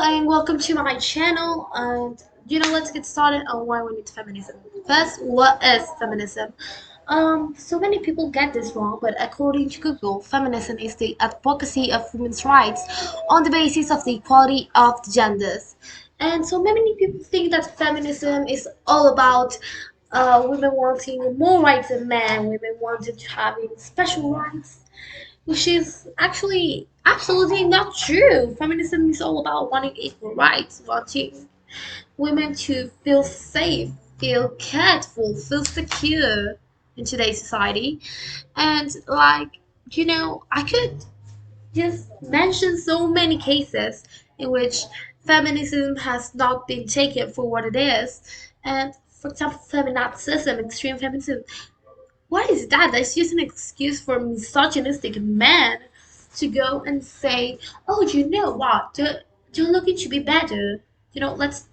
and welcome to my channel. And let's get started on why we need feminism. First, what is feminism? So many people get this wrong, but according to Google, feminism is the advocacy of women's rights on the basis of the equality of the genders. And so many people think that feminism is all about women wanting more rights than men, women wanting to having special rights, which is actually absolutely not true. Feminism is all about wanting equal rights, wanting women to feel safe, feel cared for, feel secure in today's society. And I could just mention so many cases in which feminism has not been taken for what it is. And for example, feminazism, extreme feminism, what is that? That's just an excuse for misogynistic men to go and say, "Oh, you know what? You're looking to be better. Let's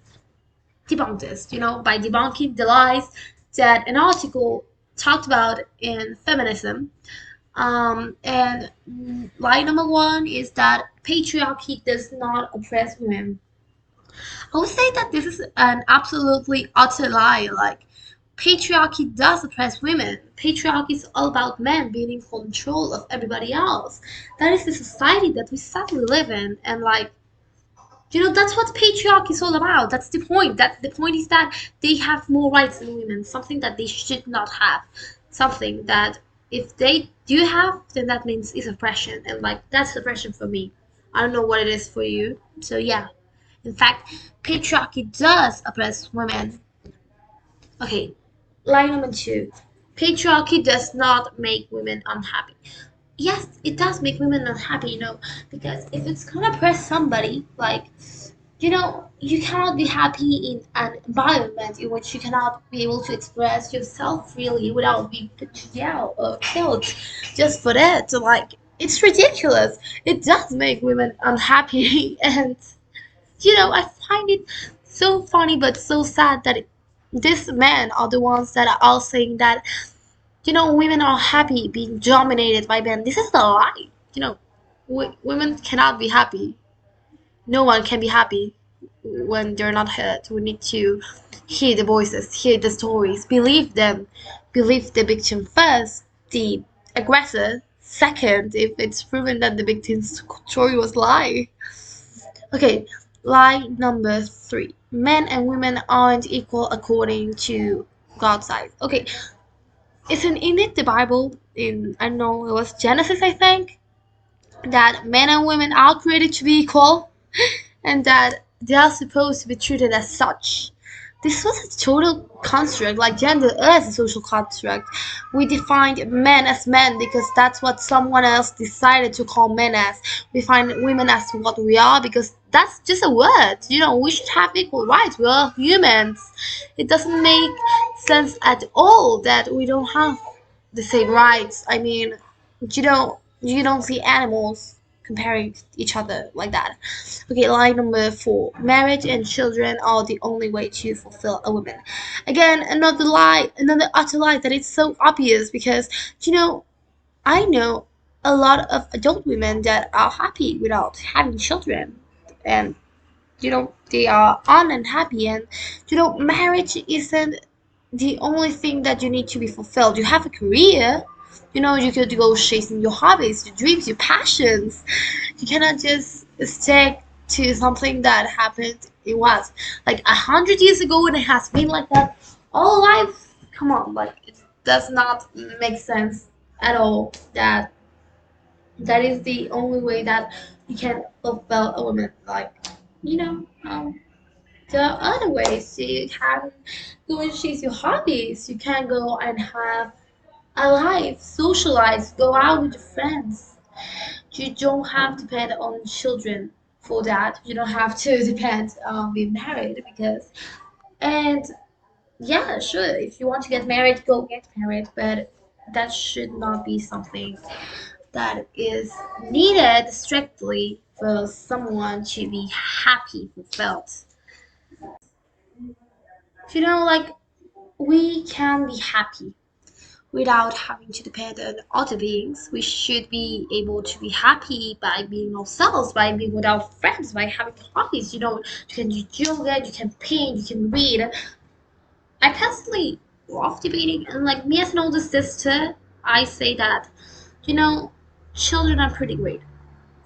debunk this." By debunking the lies that an article talked about in feminism. And lie number one is that patriarchy does not oppress women. I would say that this is an absolutely utter lie. Like, patriarchy does oppress women. Patriarchy is all about men being in control of everybody else. That is the society that we sadly live in. And that's what patriarchy is all about. That's the point. That the point is that they have more rights than women, something that they should not have. Something that if they do have, then that means it's oppression. And that's oppression for me. I don't know what it is for you. So yeah. In fact, patriarchy does oppress women. Okay, line number two. Patriarchy does not make women unhappy. Yes, it does make women unhappy, because if it's gonna oppress somebody, you cannot be happy in an environment in which you cannot be able to express yourself freely without being put to jail or killed just for that. So, it's ridiculous. It does make women unhappy, and I find it so funny but so sad that these men are the ones that are all saying that, women are happy being dominated by men. This is a lie. Women cannot be happy. No one can be happy when they're not hurt. We need to hear the voices, hear the stories, believe them, believe the victim first, the aggressor second, if it's proven that the victim's story was lie. Okay, lie number three. Men and women aren't equal according to God's eyes. Okay, isn't in it the Bible in, I don't know, it was Genesis, I think, that men and women are created to be equal and that they are supposed to be treated as such. This was a total construct, like gender is a social construct. We defined men as men because that's what someone else decided to call men as. We find women as what we are because that's just a word. We should have equal rights. We are humans. It doesn't make sense at all that we don't have the same rights. I mean, you don't see animals comparing each other like that. Okay, line number four. Marriage and children are the only way to fulfill a woman. Again, another lie, another utter lie that it's so obvious because, I know a lot of adult women that are happy without having children. And, they are unhappy. And, marriage isn't the only thing that you need to be fulfilled. You have a career. You could go chasing your hobbies, your dreams, your passions. You cannot just stick to something that happened in what, like 100 years ago, and it has been like that all life. Come on, it does not make sense at all that that is the only way that you can fulfill a woman. There are other ways. You can go and chase your hobbies. You can go and have a life, socialize, go out with your friends. You don't have to depend on children for that. You don't have to depend on being married because, and yeah, sure, if you want to get married, go get married, but that should not be something that is needed strictly for someone to be happy, fulfilled. You know, like, we can be happy. without having to depend on other beings. We should be able to be happy by being ourselves, by being with our friends, by having hobbies. You can do yoga, you can paint, you can read. I personally love debating, and like me as an older sister, I say that, you know, children are pretty great.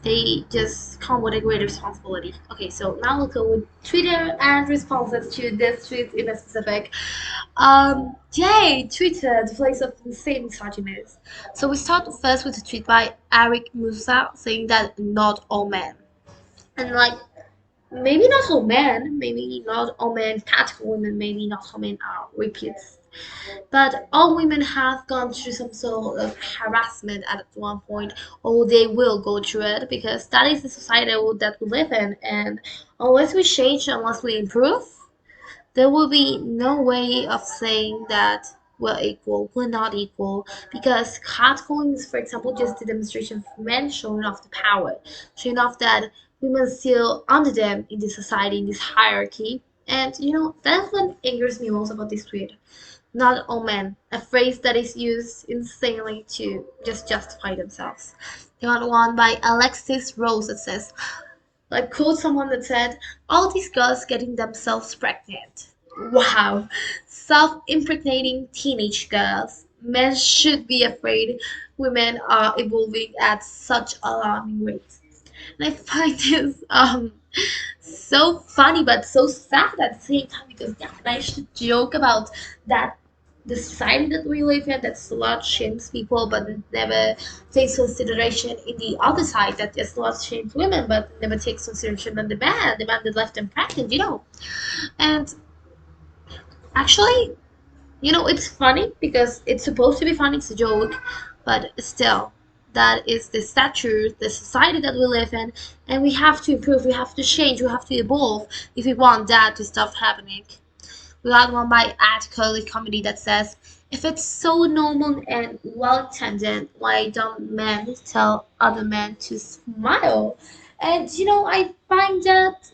They just come with a great responsibility. Okay, so now we'll go with Twitter and responses to this tweet in a specific. Yay, Twitter, the place of insane misogynist. So we start first with a tweet by Eric Musa saying that not all men. And like, maybe not all men, maybe not all men categorical women, maybe not all men are repeats. But all women have gone through some sort of harassment at one point, or they will go through it because that is the society that we live in. And unless we change, unless we improve, there will be no way of saying that we're equal, we're not equal, because catcalling is, for example, just a demonstration of men showing off the power, showing off that women still under them in this society, in this hierarchy. And that's what angers me most about this tweet. Not all men, a phrase that is used insanely to just justify themselves. They got one by Alexis Rose that says, like, quote someone that said, all these girls getting themselves pregnant. Wow. Self-impregnating teenage girls. Men should be afraid women are evolving at such alarming rates. And I find this so funny but so sad at the same time because yeah, I should joke about that the society that we live in that slut shames people but never takes consideration in the other side that the slut shames women but never takes consideration on the man that left them pregnant. And actually, it's funny because it's supposed to be funny, it's a joke, but still, that is the stature, the society that we live in, and we have to improve, we have to change, we have to evolve if we want that to stop happening. We got one by at Curly Comedy that says, if it's so normal and well intended, why don't men tell other men to smile? And I find that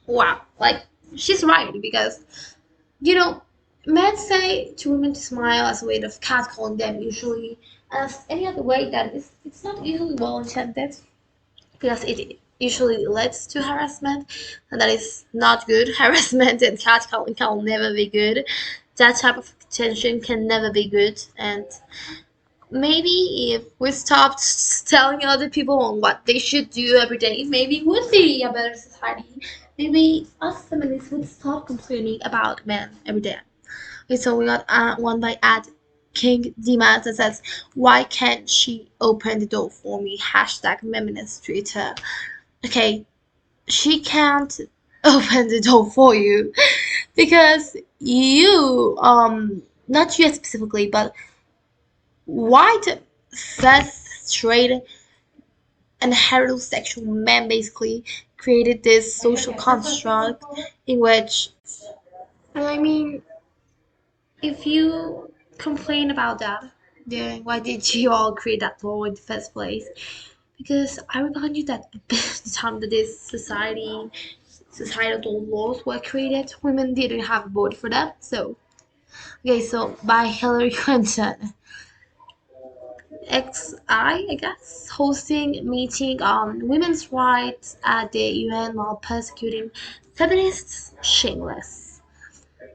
wow, like she's right because you know, men say to women to smile as a way of catcalling them, usually as any other way that is it's not usually well intended because it usually leads to harassment, and that is not good. Harassment and catcalling can never be good. That type of attention can never be good, and maybe if we stopped telling other people what they should do every day, maybe it would be a better society. Maybe us feminists would stop complaining about men every day. Okay, so we got one by at King Dimas that says, why can't she open the door for me? Hashtag feminist Twitter. Okay, she can't open the door for you because you, not you specifically, but white, cis, straight, and heterosexual men basically created this social construct in which, and I mean, if you complain about that, then why did you all create that law in the first place? Because I remind you that the time that this societal laws were created, women didn't have a vote for that. So, okay, so by Hillary Clinton, I guess, hosting meeting on women's rights at the UN while persecuting feminists, shameless.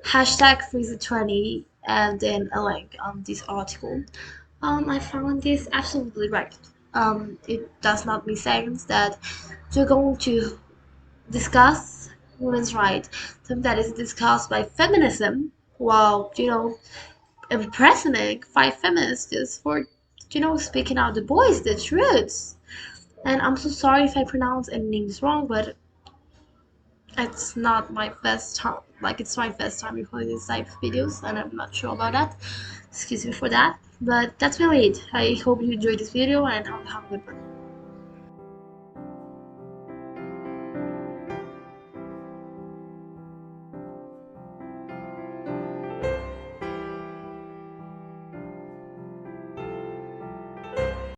Hashtag Freezer20 and then a link on this article. I found this absolutely right. It does not make sense that you're going to discuss women's rights, something that is discussed by feminism, while, imprisoning five feminists just for, speaking out the boys, the truths. And I'm so sorry if I pronounce any names wrong, but it's not my first time. Like, it's my first time recording this type of videos, and I'm not sure about that. Excuse me for that. But that's really it. I hope you enjoyed this video, and have a good one.